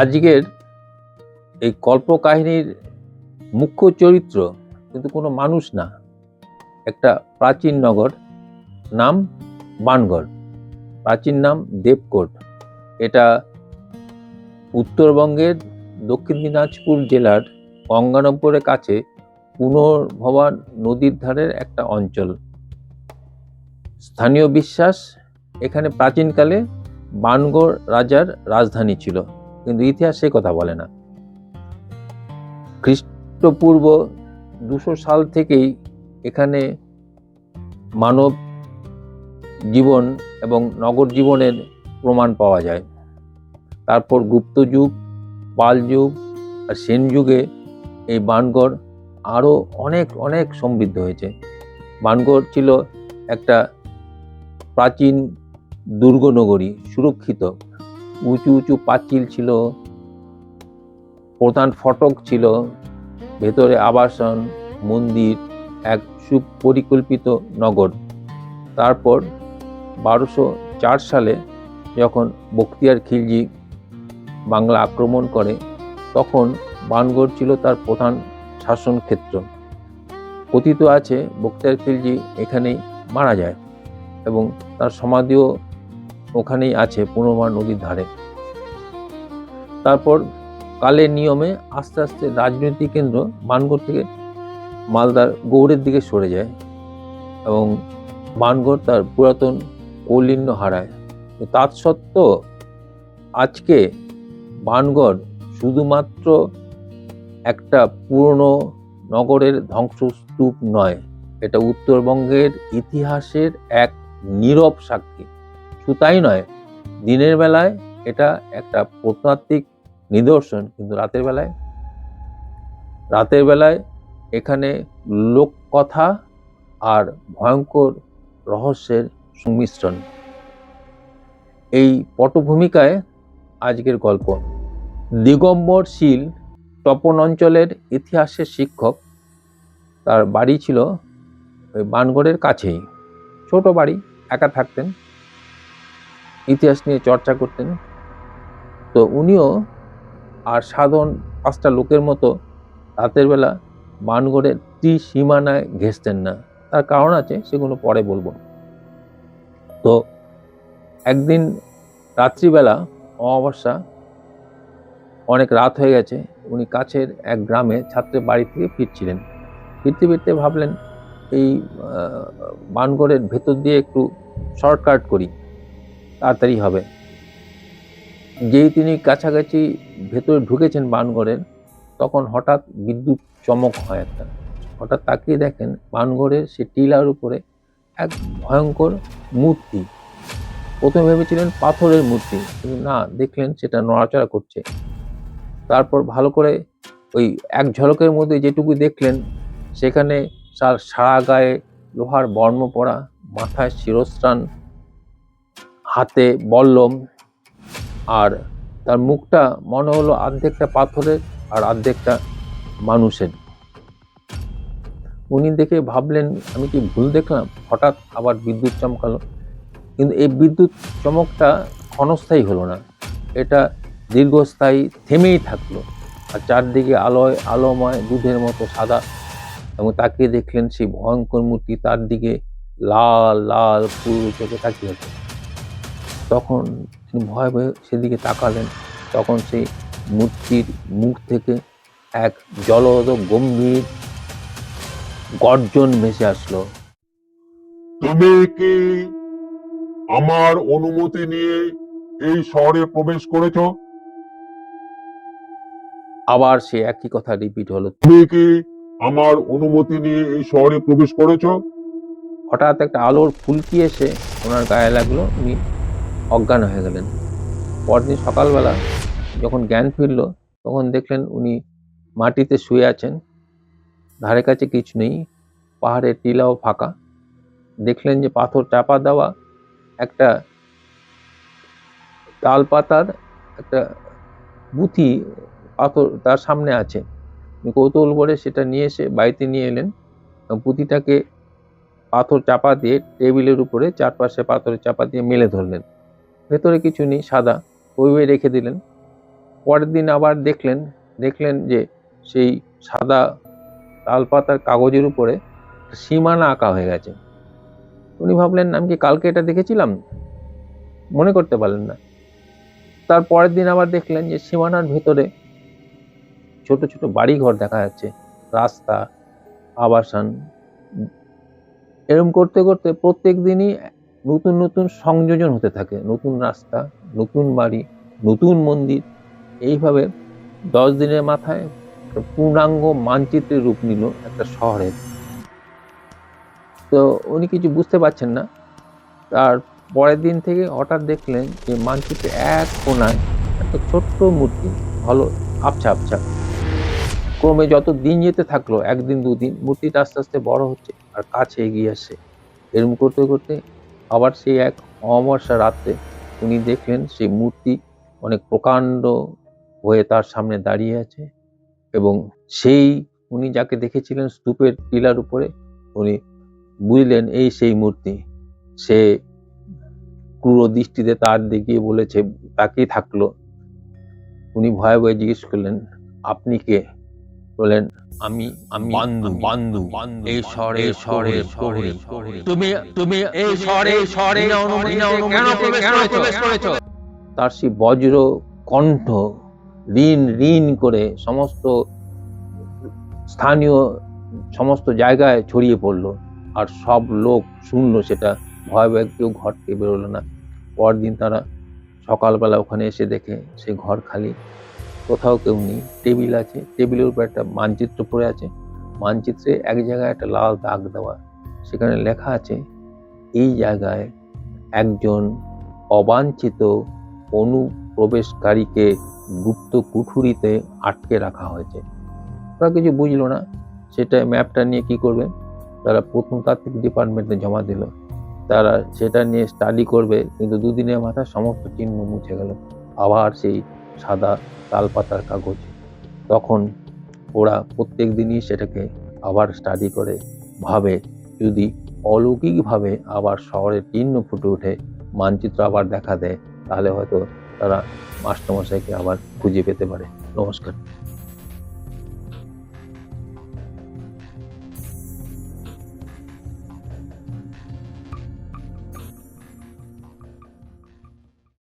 আজকের এই কল্পকাহিনীর মুখ্য চরিত্র কিন্তু কোনো মানুষ না, একটা প্রাচীন নগর, নাম বানগড়, প্রাচীন নাম দেবকোট। এটা উত্তরবঙ্গের দক্ষিণ দিনাজপুর জেলার গঙ্গারামপুরের কাছে পুনর্ভবা নদীর ধারের একটা অঞ্চল। স্থানীয় বিশ্বাস, এখানে প্রাচীনকালে বানগড় রাজার রাজধানী ছিল, কিন্তু ইতিহাস সে কথা বলে না। খ্রিস্টপূর্ব 200 সাল থেকেই এখানে মানব জীবন এবং নগর জীবনের প্রমাণ পাওয়া যায়। তারপর গুপ্ত যুগ, পাল যুগ আর সেন যুগে এই বানগড় আরও অনেক সমৃদ্ধ হয়েছে। বানগড় ছিল একটা প্রাচীন দুর্গনগরী, সুরক্ষিত। উঁচু উঁচু পাঁচিল ছিল, প্রধান ফটক ছিল, ভেতরে আবাসন, মন্দির, এক সুপরিকল্পিত নগর। তারপর 1204 সালে যখন বখতিয়ার খিলজি বাংলা আক্রমণ করে, তখন বানগড় ছিল তার প্রধান শাসন ক্ষেত্র। কথিত আছে বখতিয়ার খিলজি এখানেই মারা যায় এবং তার সমাধিও ওখানেই আছে পুনর্ভবা নদীর ধারে। তারপর কালের নিয়মে আস্তে আস্তে রাজনৈতিক কেন্দ্র বানগড় থেকে মালদার গৌড়ের দিকে সরে যায় এবং বানগড় তার পুরাতন কৌলিন্য হারায়। তার সত্ত্বেও আজকে বানগড় শুধুমাত্র একটা পুরনো নগরের ধ্বংসস্তূপ নয়, এটা উত্তরবঙ্গের ইতিহাসের এক নীরব সাক্ষী। শুধু তাই নয়, দিনের বেলায় এটা একটা প্রত্নতাত্ত্বিক নিদর্শন, কিন্তু রাতের বেলায় এখানে লোককথা আর ভয়ঙ্কর রহস্যের সংমিশ্রণ। এই পটভূমিকায় আজকের গল্প। দিগম্বর শীল তপন অঞ্চলের ইতিহাসের শিক্ষক। তার বাড়ি ছিল ওই বানগড়ের কাছেই, ছোট বাড়ি, একা থাকতেন, ইতিহাস নিয়ে চর্চা করতেন। তো উনিও আর সাধারণ 5টা লোকের মতো রাতের বেলা বানগড়ের ত্রিসীমানায় ঘেঁষতেন না। তার কারণ আছে, সেগুলো পরে বলবো। তো একদিন রাত্রিবেলা, অমাবস্যা, অনেক রাত হয়ে গেছে, উনি কাছের এক গ্রামে ছাত্রের বাড়ি থেকে ফিরছিলেন। ফিরতে ভাবলেন এই বানগড়ের ভেতর দিয়ে একটু শর্টকাট করি, তাড়াতাড়ি হবে। যেই তিনি কাছাকাছি ভেতরে ঢুকেছেন বানগড়ের, তখন হঠাৎ বিদ্যুৎ চমক হয় একটা। হঠাৎ তাকিয়ে দেখেন বানগড়ের সে টিলার উপরে এক ভয়ঙ্কর মূর্তি। প্রথমে ভেবেছিলেন পাথরের মূর্তি, কিন্তু না, দেখলেন সেটা নড়াচড়া করছে। তারপর ভালো করে ওই এক ঝলকের মধ্যে যেটুকু দেখলেন, সেখানে তার সারা গায়ে লোহার বর্ম পরা, মাথায় শিরস্ত্রাণ, হাতে বল্লম, আর তার মুখটা মনে হলো অর্ধেকটা পাথরের আর অর্ধেকটা মানুষের। উনি দেখে ভাবলেন, আমি কি ভুল দেখলাম? হঠাৎ আবার বিদ্যুৎ চমকালো, কিন্তু এই বিদ্যুৎ চমকটা ক্ষণস্থায়ী হলো না, এটা দীর্ঘস্থায়ী, থেমেই থাকলো। আর চারদিকে আলোময় দুধের মতো সাদা, এবং তাকিয়ে দেখলেন সেই ভয়ঙ্কর মূর্তি তার দিকে লাল পুরো চোখে তাকিয়ে আছে। তখন তিনি ভয়ে সেদিকে তাকালেন। তখন সেই মূর্তির মুখ থেকে এক জলদ গম্ভীর গর্জন ভেসে আসলো। তুমি কি আমার অনুমতি নিয়ে এই শহরে প্রবেশ করেছ? আবার সে একই কথা রিপিট হলো। তুমি কি আমার অনুমতি নিয়ে এই শহরে প্রবেশ করেছ? হঠাৎ একটা আলোর ফুলকি এসে ওনার গায়ে লাগলো, উনি অজ্ঞান হয়ে গেলেন। পরদিন সকালবেলা যখন জ্ঞান ফিরল, তখন দেখলেন উনি মাটিতে শুয়ে আছেন, ধারে কাছে কিছু নেই, পাহাড়ের টিলাও ফাঁকা। দেখলেন যে পাথর চাপা দেওয়া একটা তাল পাতার একটা পুঁথি পাথর তার সামনে আছে। কৌতূহল করে সেটা নিয়ে এসে বাড়িতে নিয়ে এলেন। পুঁথিটাকে পাথর চাপা দিয়ে টেবিলের উপরে চারপাশে পাথরের চাপা দিয়ে মেলে ধরলেন। ভেতরে কিছু নেই, সাদা, ওইভাবে রেখে দিলেন। পরের দিন আবার দেখলেন যে সেই সাদা তাল পাতার কাগজের উপরে সীমানা আঁকা হয়ে গেছে। উনি ভাবলেন আমি কি কালকে এটা দেখেছিলাম, মনে করতে পারলেন না। তার পরের দিন আবার দেখলেন যে সীমানার ভেতরে ছোট ছোট বাড়িঘর দেখা যাচ্ছে, রাস্তা, আবাসন। এরকম করতে করতে প্রত্যেক দিনই নতুন নতুন সংযোজন হতে থাকে, নতুন রাস্তা, নতুন বাড়ি, নতুন মন্দির। এইভাবে 10 দিনের মাথায় পূর্ণাঙ্গ মানচিত্রের রূপ নিল একটা শহরের। তো উনি কিছু বুঝতে পারছেন না। তার পরের দিন থেকে হঠাৎ দেখলেন যে মানচিত্রে এক কোণায় একটা ছোট্ট মূর্তি, ভালো আবছা আবছা। ক্রমে যত দিন যেতে থাকলো, একদিন দুদিন, মূর্তিটা আস্তে আস্তে বড় হচ্ছে আর কাছে এগিয়ে আসছে। এরকম করতে করতে আবার সেই এক অমাবস্যা রাত্রে উনি দেখলেন সেই মূর্তি অনেক প্রকাণ্ড হয়ে তার সামনে দাঁড়িয়ে আছে, এবং সেই উনি যাকে দেখেছিলেন স্তূপের টিলার উপরে, উনি বুঝলেন এই সেই মূর্তি। সে ক্রূর দৃষ্টিতে তার দিকে বলেছে, তাকিয়ে থাকলো। উনি ভয়ে ভয়ে জিজ্ঞেস করলেন, আপনি কে? বলেন, আমি আমি বান্দু বান্দু এই শহরে শহরে শহরে তুমি এই শহরে কেন প্রবেশ করেছো? তার সেই বজ্র কণ্ঠ রিন রিন করে সমস্ত স্থানীয় সমস্ত জায়গায় ছড়িয়ে পড়লো, আর সব লোক শুনলো সেটা। ভয় ভয়ে কেউ ঘর থেকে বেরোলো না। পরদিন তারা সকালবেলা ওখানে এসে দেখে সে ঘর খালি, কোথাও কেউ নেই। টেবিল আছে, টেবিলের উপর একটা মানচিত্র পড়ে আছে। মানচিত্রে এক জায়গায় একটা লাল দাগ দেওয়া, সেখানে লেখা আছে এই জায়গায় একজন অবাঞ্ছিত অনুপ্রবেশকারীকে গুপ্ত কুঠুরিতে আটকে রাখা হয়েছে। ওরা কিছু বুঝলো না, সেটা ম্যাপটা নিয়ে কি করবে। তারা প্রত্নতাত্ত্বিক ডিপার্টমেন্টে জমা দিল। তারা সেটা নিয়ে স্টাডি করবে, কিন্তু দুদিনের মাথায় সমস্ত চিহ্ন মুছে গেল। আবার সেই সাদা তালপাতার কাগজ। তখন ওরা প্রত্যেক দিনই সেটাকে আবার স্টাডি করে, ভাবে যদি অলৌকিকভাবে আবার শহরের চিহ্ন ফুটে ওঠে, মানচিত্র আবার দেখা দেয়, তাহলে হয়তো তারা মাস্টারমশাইকে আবার খুঁজে পেতে পারে। নমস্কার।